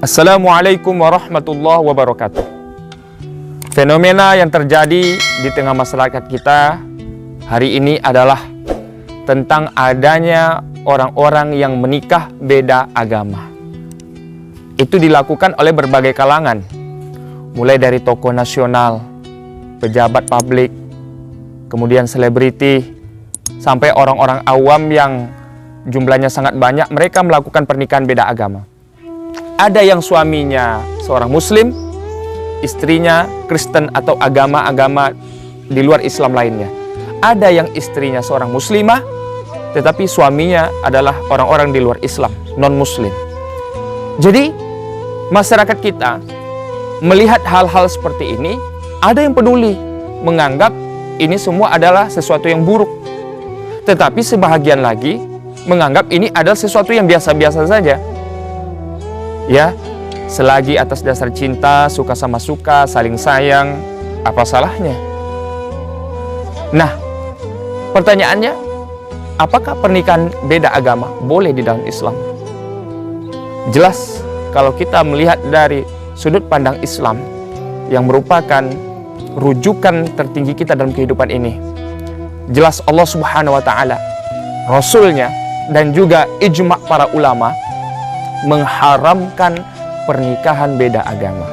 Assalamualaikum warahmatullahi wabarakatuh. Fenomena yang terjadi di tengah masyarakat kita hari ini adalah tentang adanya orang-orang yang menikah beda agama. Itu dilakukan oleh berbagai kalangan, mulai dari tokoh nasional, pejabat publik, kemudian selebriti, sampai orang-orang awam yang jumlahnya sangat banyak, mereka melakukan pernikahan beda agama. Ada yang suaminya seorang muslim, istrinya Kristen atau agama-agama di luar Islam lainnya. Ada yang istrinya seorang muslimah, tetapi suaminya adalah orang-orang di luar Islam, non-muslim. Jadi, masyarakat kita melihat hal-hal seperti ini, ada yang peduli, menganggap ini semua adalah sesuatu yang buruk. Tetapi sebahagian lagi menganggap ini adalah sesuatu yang biasa-biasa saja. Ya, selagi atas dasar cinta, suka sama suka, saling sayang, apa salahnya? Nah, pertanyaannya, apakah pernikahan beda agama boleh di dalam Islam? Jelas, kalau kita melihat dari sudut pandang Islam yang merupakan rujukan tertinggi kita dalam kehidupan ini, jelas Allah Subhanahu wa Ta'ala, Rasulnya, dan juga ijma' para ulama mengharamkan pernikahan beda agama.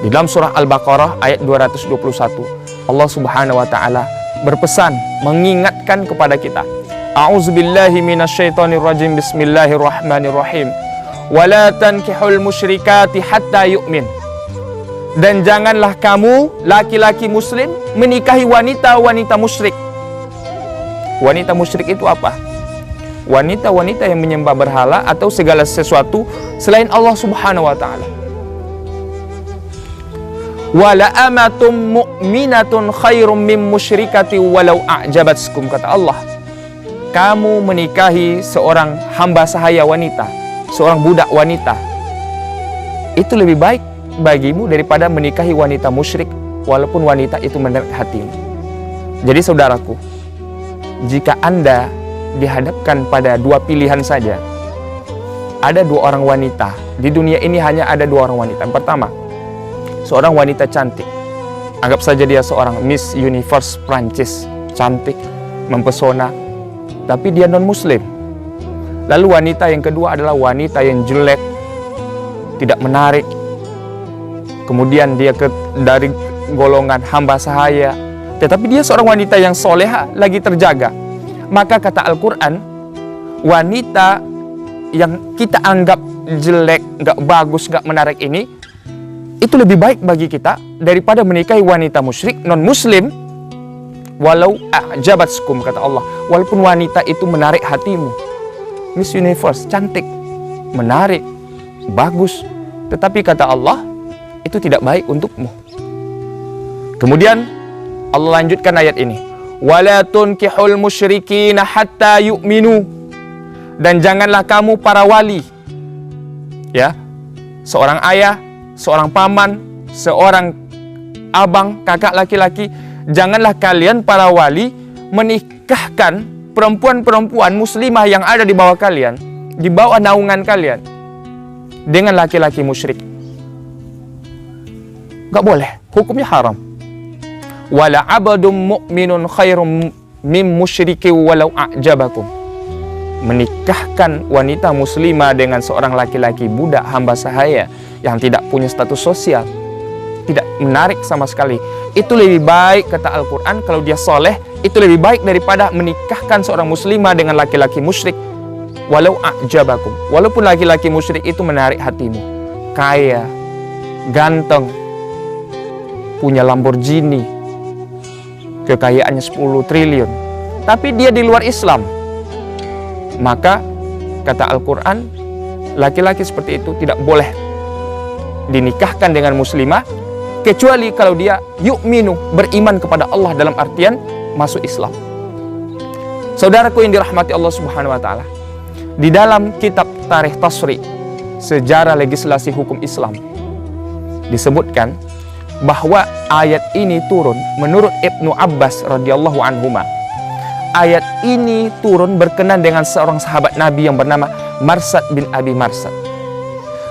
Di dalam surah Al-Baqarah ayat 221, Allah Subhanahu wa Ta'ala berpesan, mengingatkan kepada kita, A'udzubillahi minasyaitonirrajim, bismillahirrahmanirrahim, wala tankihul musyrikati hatta yu'min. Dan janganlah kamu laki-laki muslim menikahi wanita-wanita musyrik. Wanita musyrik itu apa? Wanita-wanita yang menyembah berhala atau segala sesuatu selain Allah Subhanahu wa Ta'ala. Wala amatum mu'minatun khairum min musyrikati walau a'jabatskum, kata Allah. Kamu menikahi seorang hamba sahaya wanita, seorang budak wanita, itu lebih baik bagimu daripada menikahi wanita musyrik walaupun wanita itu menarik hatimu. Jadi saudaraku, jika Anda dihadapkan pada dua pilihan saja, ada dua orang wanita di dunia ini, hanya ada dua orang wanita. Yang pertama, seorang wanita cantik, anggap saja dia seorang Miss Universe Prancis, cantik, mempesona, tapi dia non muslim. Lalu wanita yang kedua adalah wanita yang jelek, tidak menarik, kemudian dia dari golongan hamba sahaya, tetapi dia seorang wanita yang soleha, lagi terjaga. Maka kata Al-Quran, wanita yang kita anggap jelek, gak bagus, gak menarik ini, itu lebih baik bagi kita daripada menikahi wanita musyrik, non-muslim, walau a'jabatskum, kata Allah, walaupun wanita itu menarik hatimu. Miss Universe, cantik, menarik, bagus, tetapi kata Allah, itu tidak baik untukmu. Kemudian Allah lanjutkan ayat ini, wala tunkihul musyrikina hatta yu'minu. Dan janganlah kamu para wali, ya, seorang ayah, seorang paman, seorang abang, kakak laki-laki, janganlah kalian para wali menikahkan perempuan-perempuan muslimah yang ada di bawah kalian, di bawah naungan kalian, dengan laki-laki musyrik. Gak boleh, hukumnya haram. Wala abadum mu'minun khairum mim musyriki walau a'jabakum. Menikahkan wanita muslimah dengan seorang laki-laki budak hamba sahaya yang tidak punya status sosial, tidak menarik sama sekali, itu lebih baik, kata Al-Quran, kalau dia soleh, itu lebih baik daripada menikahkan seorang muslimah dengan laki-laki musyrik. Walau a'jabakum, walaupun laki-laki musyrik itu menarik hatimu, kaya, ganteng, punya Lamborghini, kekayaannya 10 triliun, tapi dia di luar Islam, maka kata Al-Quran, laki-laki seperti itu tidak boleh dinikahkan dengan muslimah, kecuali kalau dia yu'minu, beriman kepada Allah dalam artian masuk Islam. Saudaraku yang dirahmati Allah Subhanahu wa Ta'ala, di dalam kitab Tarikh Tasri, sejarah legislasi hukum Islam, disebutkan bahwa ayat ini turun menurut Ibnu Abbas radhiyallahu anhuma. Ayat ini turun berkenan dengan seorang sahabat Nabi yang bernama Marsad bin Abi Marsad.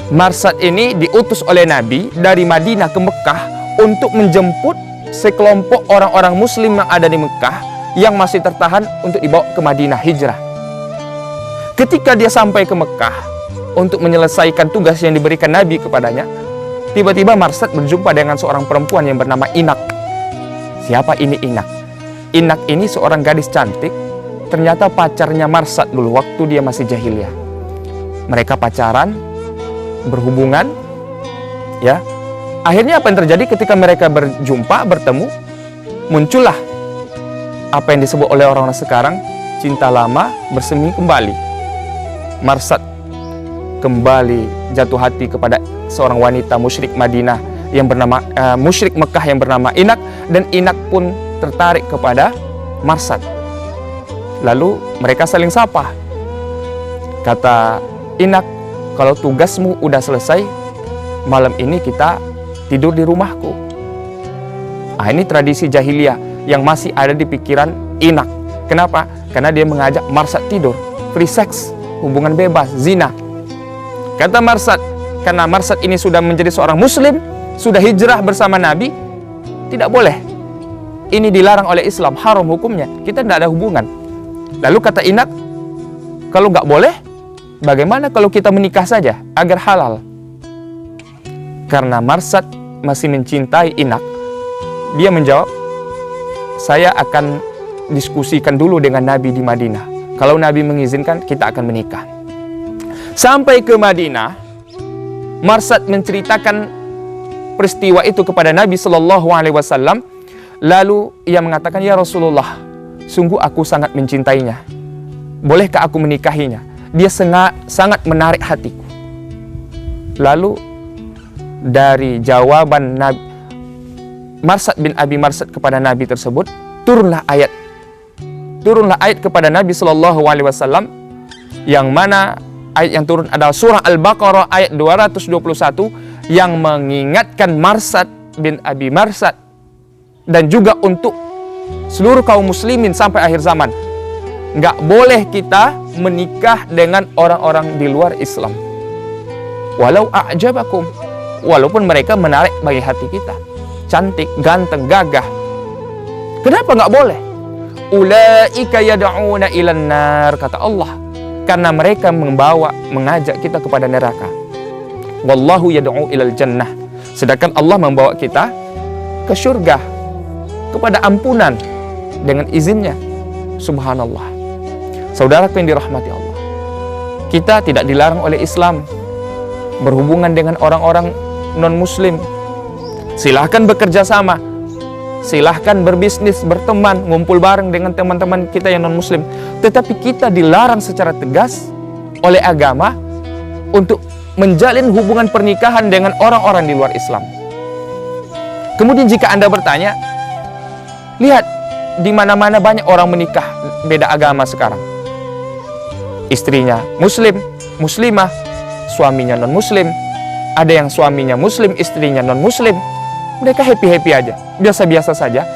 Marsad ini diutus oleh Nabi dari Madinah ke Mekah untuk menjemput sekelompok orang-orang muslim yang ada di Mekah yang masih tertahan untuk dibawa ke Madinah hijrah. Ketika dia sampai ke Mekah untuk menyelesaikan tugas yang diberikan Nabi kepadanya, tiba-tiba Marsad berjumpa dengan seorang perempuan yang bernama Inak. Siapa ini Inak? Inak ini seorang gadis cantik, ternyata pacarnya Marsad dulu waktu dia masih jahiliyah. Mereka pacaran, berhubungan, ya. Akhirnya apa yang terjadi ketika mereka berjumpa, bertemu, muncullah apa yang disebut oleh orang-orang sekarang cinta lama bersemi kembali. Marsad kembali jatuh hati kepada seorang wanita musyrik Madinah yang bernama musyrik Mekah yang bernama Inak, dan Inak pun tertarik kepada Marsad. Lalu mereka saling sapa. Kata Inak, kalau tugasmu udah selesai, malam ini kita tidur di rumahku. Ini tradisi jahiliyah yang masih ada di pikiran Inak. Kenapa? Karena dia mengajak Marsad tidur, free sex, hubungan bebas, zina. Kata Marsad, karena Marsad ini sudah menjadi seorang muslim, sudah hijrah bersama Nabi, tidak boleh. Ini dilarang oleh Islam, haram hukumnya, kita tidak ada hubungan. Lalu kata Inak, kalau nggak boleh, bagaimana kalau kita menikah saja agar halal? Karena Marsad masih mencintai Inak, dia menjawab, saya akan diskusikan dulu dengan Nabi di Madinah. Kalau Nabi mengizinkan, kita akan menikah. Sampai ke Madinah, Marsad menceritakan peristiwa itu kepada Nabi Shallallahu Alaihi Wasallam. Lalu ia mengatakan, ya Rasulullah, sungguh aku sangat mencintainya. Bolehkah aku menikahinya? Dia sangat menarik hatiku. Lalu dari jawaban Nabi Marsad bin Abi Marsad kepada Nabi tersebut, turunlah ayat kepada Nabi Shallallahu Alaihi Wasallam, yang mana ayat yang turun adalah surah Al-Baqarah ayat 221 yang mengingatkan Marsad bin Abi Marsad dan juga untuk seluruh kaum muslimin sampai akhir zaman, nggak boleh kita menikah dengan orang-orang di luar Islam. Walau a'jabakum, walaupun mereka menarik bagi hati kita, cantik, ganteng, gagah. Kenapa nggak boleh? Ulaika yad'una ilan nar, kata Allah, karena mereka mengajak kita kepada neraka. Wallahu yad'u ilal jannah, sedangkan Allah membawa kita ke surga, kepada ampunan dengan izinnya. Subhanallah. Saudaraku yang dirahmati Allah, kita tidak dilarang oleh Islam berhubungan dengan orang-orang non-muslim. Silahkan bekerja sama, silahkan berbisnis, berteman, ngumpul bareng dengan teman-teman kita yang non-muslim. Tetapi kita dilarang secara tegas oleh agama untuk menjalin hubungan pernikahan dengan orang-orang di luar Islam. Kemudian jika Anda bertanya, lihat di mana-mana banyak orang menikah beda agama sekarang. Istrinya muslim, muslimah, suaminya non-muslim. Ada yang suaminya muslim, istrinya non-muslim. Mereka happy-happy aja, biasa-biasa saja.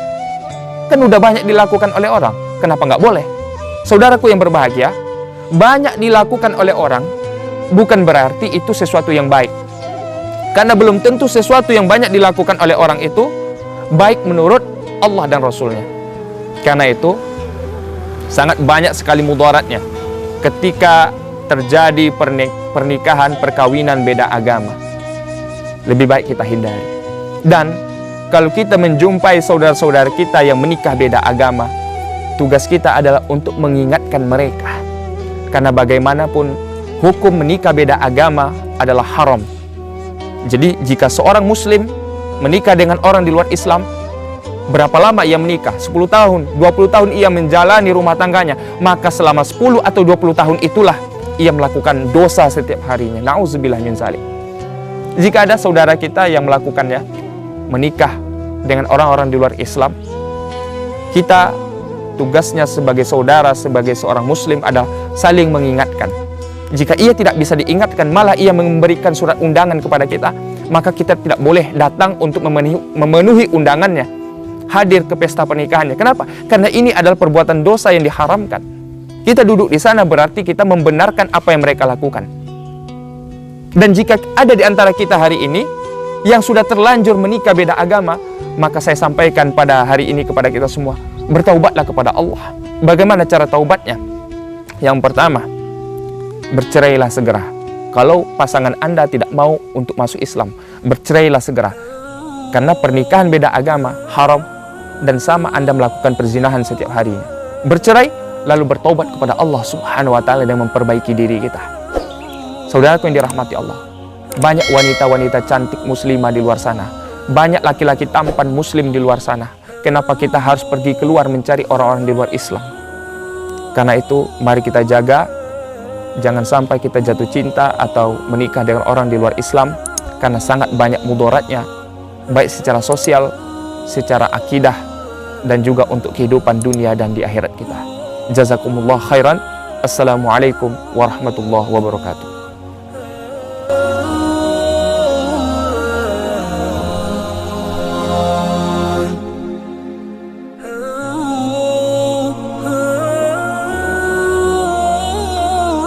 Kan udah banyak dilakukan oleh orang, kenapa nggak boleh? Saudaraku yang berbahagia, banyak dilakukan oleh orang bukan berarti itu sesuatu yang baik. Karena belum tentu sesuatu yang banyak dilakukan oleh orang itu baik menurut Allah dan Rasulnya. Karena itu sangat banyak sekali mudaratnya ketika terjadi pernikahan, perkawinan beda agama. Lebih baik kita hindari. Dan kalau kita menjumpai saudara-saudara kita yang menikah beda agama, tugas kita adalah untuk mengingatkan mereka. Karena bagaimanapun hukum menikah beda agama adalah haram. Jadi jika seorang muslim menikah dengan orang di luar Islam, berapa lama ia menikah? 10 tahun, 20 tahun ia menjalani rumah tangganya, maka selama 10 atau 20 tahun itulah ia melakukan dosa setiap harinya. Na'udzubillah min dzalik. Jika ada saudara kita yang melakukannya, menikah dengan orang-orang di luar Islam, kita tugasnya sebagai saudara, sebagai seorang muslim adalah saling mengingatkan. Jika ia tidak bisa diingatkan, malah ia memberikan surat undangan kepada kita, maka kita tidak boleh datang untuk memenuhi undangannya, hadir ke pesta pernikahannya. Kenapa? Karena ini adalah perbuatan dosa yang diharamkan. Kita duduk di sana berarti kita membenarkan apa yang mereka lakukan. Dan jika ada di antara kita hari ini yang sudah terlanjur menikah beda agama, maka saya sampaikan pada hari ini kepada kita semua, bertaubatlah kepada Allah. Bagaimana cara taubatnya? Yang pertama, bercerailah segera. Kalau pasangan Anda tidak mau untuk masuk Islam, bercerailah segera. Karena pernikahan beda agama haram, dan sama Anda melakukan perzinahan setiap harinya. Bercerai, lalu bertaubat kepada Allah Subhanahu wa Ta'ala dan memperbaiki diri kita. Saudaraku yang dirahmati Allah, banyak wanita-wanita cantik muslimah di luar sana, banyak laki-laki tampan muslim di luar sana. Kenapa kita harus pergi keluar mencari orang-orang di luar Islam? Karena itu, mari kita jaga, jangan sampai kita jatuh cinta atau menikah dengan orang di luar Islam, karena sangat banyak mudaratnya, baik secara sosial, secara akidah, dan juga untuk kehidupan dunia dan di akhirat kita. Jazakumullah khairan. Assalamualaikum warahmatullahi wabarakatuh.